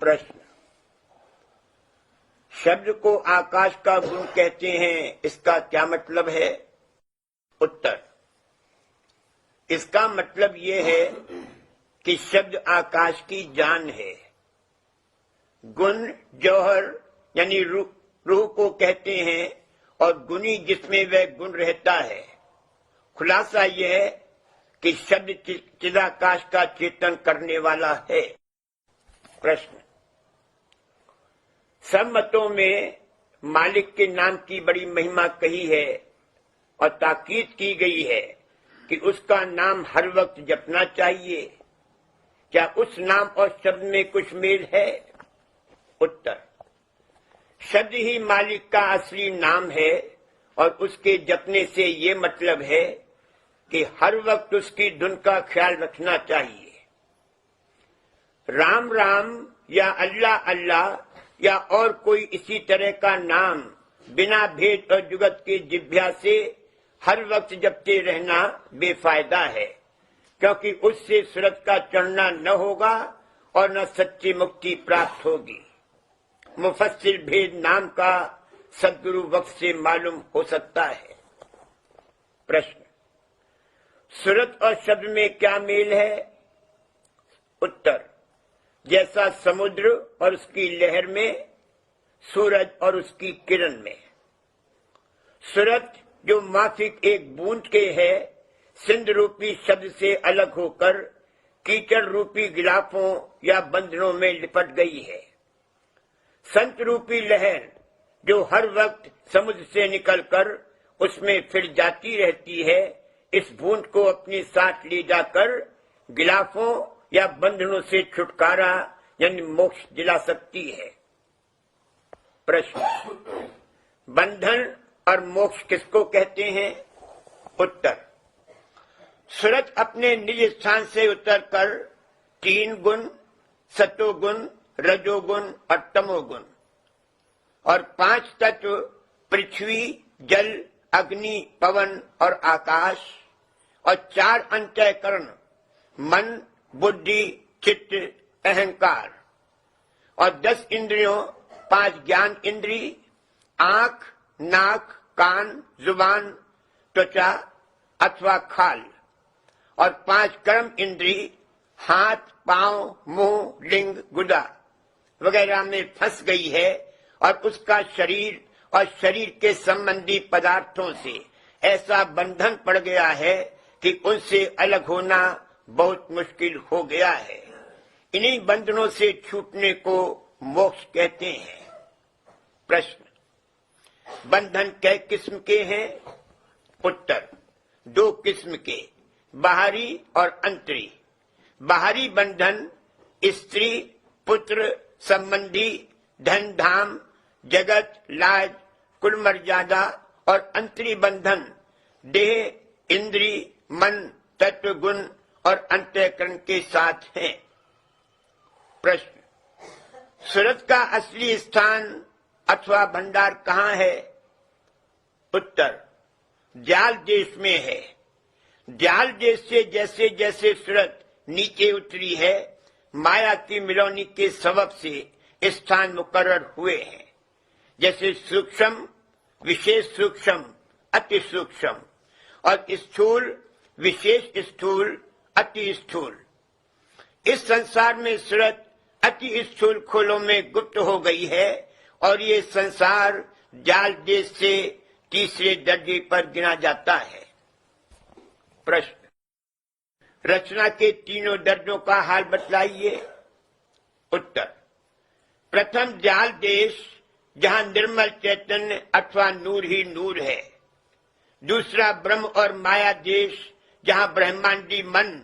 प्रश्न, शब्द को आकाश का गुण कहते हैं, इसका क्या मतलब है? उत्तर, इसका मतलब ये है कि शब्द आकाश की जान है। गुण जौहर यानी रूह को कहते हैं और गुणी जिसमें वह गुण रहता है। खुलासा यह है कि शब्द चिदाकाश का चेतन करने वाला है। प्रश्न, सब मतों में मालिक के नाम की बड़ी महिमा कही है और ताकीद की गई है कि उसका नाम हर वक्त जपना चाहिए। क्या उस नाम और शब्द में कुछ मेल है? उत्तर, शब्द ही मालिक का असली नाम है और उसके जपने से ये मतलब है कि हर वक्त उसकी धुन का ख्याल रखना चाहिए। राम राम या अल्लाह अल्लाह या और कोई इसी तरह का नाम बिना भेद और जुगत के जिह्वा से हर वक्त जपते रहना बेफायदा है, क्योंकि उससे सूरत का चढ़ना न होगा और न सच्ची मुक्ति प्राप्त होगी। मुफस्सिल भेद नाम का सदगुरु वक्त से मालूम हो सकता है। प्रश्न, सूरत और शब्द में क्या मेल है? उत्तर, जैसा समुद्र और उसकी लहर में, सूरज और उसकी किरण में। सूरत जो माफिक एक बूंद के है, सिंध रूपी शब्द से अलग होकर कीचड़ रूपी गिलाफों या बंधनों में लिपट गई है। संत रूपी लहर जो हर वक्त समुद्र से निकलकर उसमें फिर जाती रहती है, इस बूंद को अपने साथ ले जाकर गिलाफों या बंधनों से छुटकारा यानी मोक्ष दिला सकती है। प्रश्न, बंधन और मोक्ष किसको कहते हैं? उत्तर, सूरत अपने निज स्थान से उतरकर 3 गुण सतोगुण, रजोगुण और तमोगुण और 5 तत्व पृथ्वी, जल, अग्नि, पवन और आकाश और 4 अंतःकरण मन, बुद्धि, चित्त, अहंकार और 10 इंद्रियों, 5 ज्ञान इंद्री, आंख, नाक, कान, जुबान, त्वचा अथवा खाल और 5 कर्म इंद्री, हाथ, पांव, मुंह, लिंग, गुदा वगैरह में फंस गई है और उसका शरीर और शरीर के संबंधी पदार्थों से ऐसा बंधन पड़ गया है कि उनसे अलग होना बहुत मुश्किल हो गया है। इन्हीं बंधनों से छूटने को मोक्ष कहते हैं। प्रश्न, बंधन कै किस्म के हैं? उत्तर, 2 किस्म के, बाहरी और अंतरी। बाहरी बंधन स्त्री, पुत्र, संबंधी, धन धाम, जगत, लाज, कुल मर्यादा और अंतरी बंधन देह, इंद्री, मन, तत्व, गुण और अंतःकरण के साथ हैं। प्रश्न, सूरत का असली स्थान अथवा भंडार कहाँ है? उत्तर, जाल देश में है। जाल देश से जैसे जैसे सूरत नीचे उतरी है, माया की मिलौनी के सबब से स्थान मुकर्रर हुए हैं। जैसे सूक्ष्म, विशेष सूक्ष्म, अति सूक्ष्म और स्थूल, विशेष स्थूल, अति स्थूल। इस संसार में सूरत अति स्थूल खोलों में गुप्त हो गई है और ये संसार जाल देश से तीसरे दर्जे पर गिना जाता है। प्रश्न, रचना के तीनों दर्जों का हाल बतलाइए। उत्तर, प्रथम जाल देश जहां निर्मल चैतन्य अथवा नूर ही नूर है। दूसरा ब्रह्म और माया देश जहां ब्रह्मांडी मन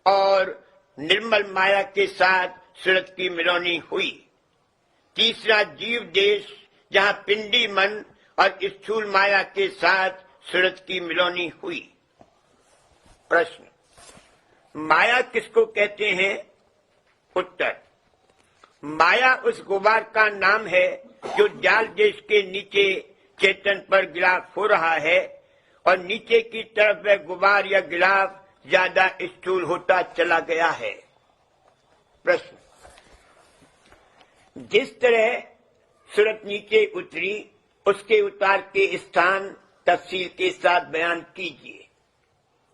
और निर्मल माया के साथ सूरत की मिलौनी हुई। तीसरा जीव देश जहां पिंडी मन और स्थूल माया के साथ सूरत की मिलौनी हुई। प्रश्न, माया किसको कहते हैं? उत्तर, माया उस गुबार का नाम है जो जाल देश के नीचे चेतन पर गिलाफ हो रहा है और नीचे की तरफ वह गुबार या गिलाफ ज्यादा स्थूल होता चला गया है। प्रश्न, जिस तरह सूरत नीचे उतरी उसके उतार के स्थान तफसील के साथ बयान कीजिए।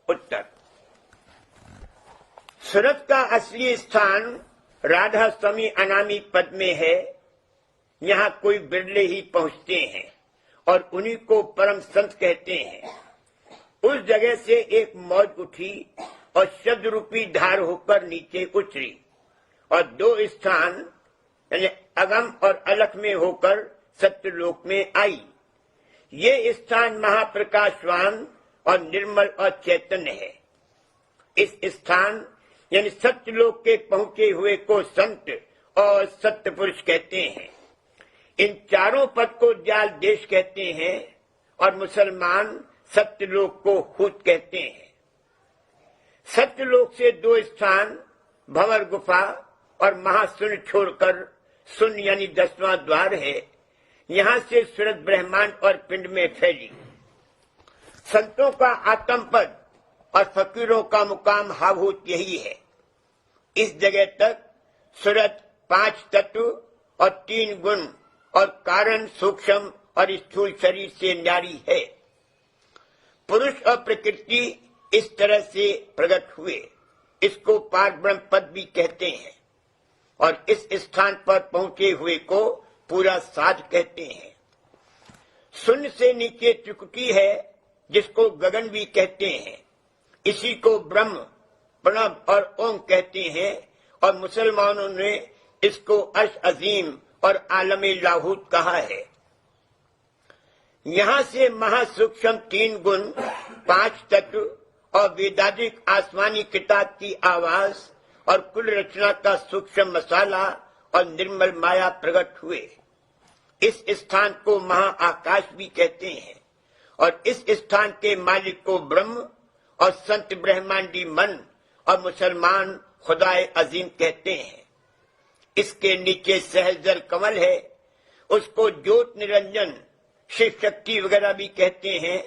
उत्तर, सूरत का असली स्थान राधा स्वामी अनामी पद में है। यहाँ कोई बिरले ही पहुंचते हैं और उन्हीं को परम संत कहते हैं। उस जगह से एक मौज उठी और शब्द रूपी धार होकर नीचे उतरी और दो स्थान यानी अगम और अलख में होकर सत्यलोक में आई। ये स्थान महाप्रकाशवान और निर्मल और चैतन्य है। इस स्थान यानी सत्यलोक के पहुंचे हुए को संत और सत्य पुरुष कहते हैं। इन चारों पद को जाल देश कहते हैं और मुसलमान सत्यलोक को खूत कहते हैं। सत्यलोक से दो स्थान भंवर गुफा और महाशून्य छोड़कर शून्य यानी 10वां द्वार है। यहाँ से सूरत ब्रह्मांड और पिंड में फैली। संतों का आत्म पद और फकीरों का मुकाम हाभूत यही है। इस जगह तक सूरत 5 तत्व और 3 गुण और कारण सूक्ष्म और स्थूल शरीर से न्यारी है। पुरुष और प्रकृति इस तरह से प्रकट हुए। इसको पार ब्रह्म पद भी कहते हैं और इस स्थान पर पहुंचे हुए को पूरा साध कहते हैं। शून्य से नीचे त्रिकुटी है जिसको गगन भी कहते हैं। इसी को ब्रह्म, प्रणव और ओम कहते हैं और मुसलमानों ने इसको अर्श अजीम और आलमे लाहूत कहा है। यहाँ से महासूक्ष्म 3 गुण, 5 तत्व और वेदांतिक आसमानी किताब की आवाज और कुल रचना का सूक्ष्म मसाला और निर्मल माया प्रकट हुए। इस स्थान को महाआकाश भी कहते हैं और इस स्थान के मालिक को ब्रह्म और संत ब्रह्मांडी मन और मुसलमान खुदाए अजीम कहते हैं। इसके नीचे सहज जल कमल है। उसको ज्योत निरंजन, शिव शक्ति वगैरह भी कहते हैं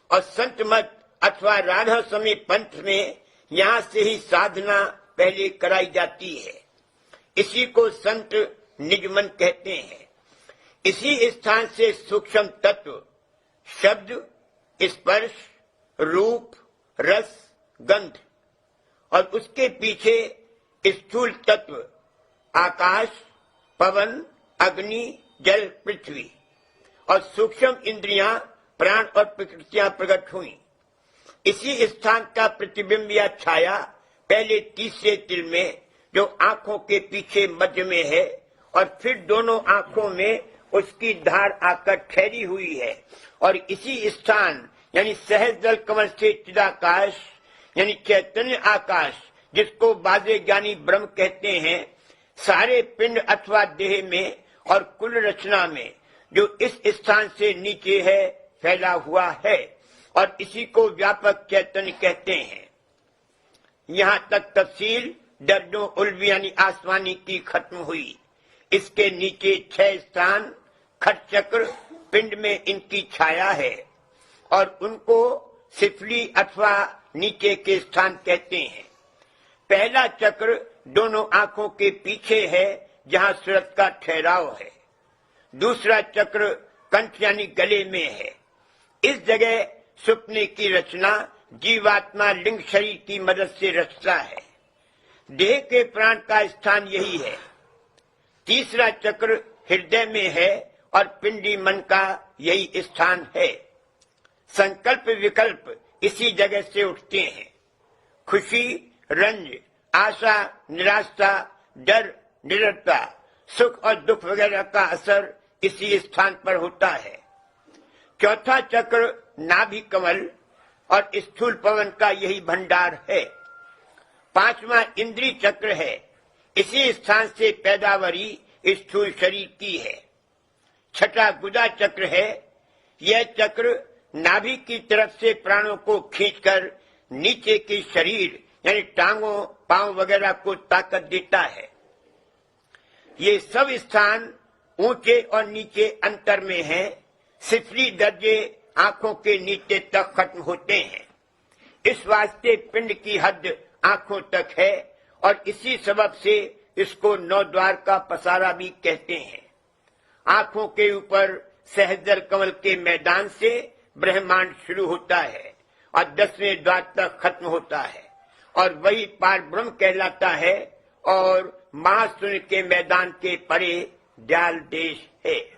और संत मत अथवा राधा स्वामी पंथ में यहाँ से ही साधना पहले कराई जाती है। इसी को संत निजमन कहते हैं। इसी स्थान से सूक्ष्म तत्व शब्द, स्पर्श, रूप, रस, गंध और उसके पीछे स्थूल तत्व आकाश, पवन, अग्नि, जल, पृथ्वी और सूक्ष्म इंद्रियां, प्राण और प्रकृतियां प्रकट हुई। इसी स्थान का प्रतिबिंब या छाया पहले तीसरे तिल में जो आंखों के पीछे मध्य में है और फिर दोनों आंखों में उसकी धार आकर ठहरी हुई है और इसी स्थान यानी सहज जल कमल से चिदाकाश यानी चैतन्य आकाश, जिसको बाजे ज्ञानी ब्रह्म कहते हैं, सारे पिंड अथवा देह में और कुल रचना में जो इस स्थान से नीचे है फैला हुआ है और इसी को व्यापक चैतन्य कहते हैं। यहाँ तक तफसील दर्जों उल्वी यानी आसमानी की खत्म हुई। इसके नीचे 6 स्थान खट चक्र पिंड में इनकी छाया है और उनको सिफली अथवा नीचे के स्थान कहते हैं। पहला चक्र दोनों आंखों के पीछे है जहाँ सूरत का ठहराव है। दूसरा चक्र कंठ यानी गले में है। इस जगह सुपने की रचना जीवात्मा लिंग शरीर की मदद से रचता है। देह के प्राण का स्थान यही है। तीसरा चक्र हृदय में है और पिंडी मन का यही स्थान है। संकल्प विकल्प इसी जगह से उठते हैं। खुशी, रंज, आशा, निराशा, डर, निरता, सुख और दुख वगैरह का असर इसी स्थान पर होता है। चौथा चक्र नाभि कमल और स्थूल पवन का यही भंडार है। 5वां इंद्रिय चक्र है। इसी स्थान से पैदावारी स्थूल शरीर की है। 6ठा गुदा चक्र है। यह चक्र नाभि की तरफ से प्राणों को खींचकर नीचे के शरीर यानी टांगों, पांव वगैरह को ताकत देता है। ये सब स्थान ऊंचे और नीचे अंतर में हैं। सिफली दर्जे आंखों के नीचे तक खत्म होते हैं। इस वास्ते पिंड की हद आंखों तक है और इसी सबब से इसको नौ द्वार का पसारा भी कहते हैं। आंखों के ऊपर सहस्त्र कमल के मैदान से ब्रह्मांड शुरू होता है और 10वें द्वार तक खत्म होता है और वही पार ब्रह्म कहलाता है और महाशून्य के मैदान के परे दयाल देश है।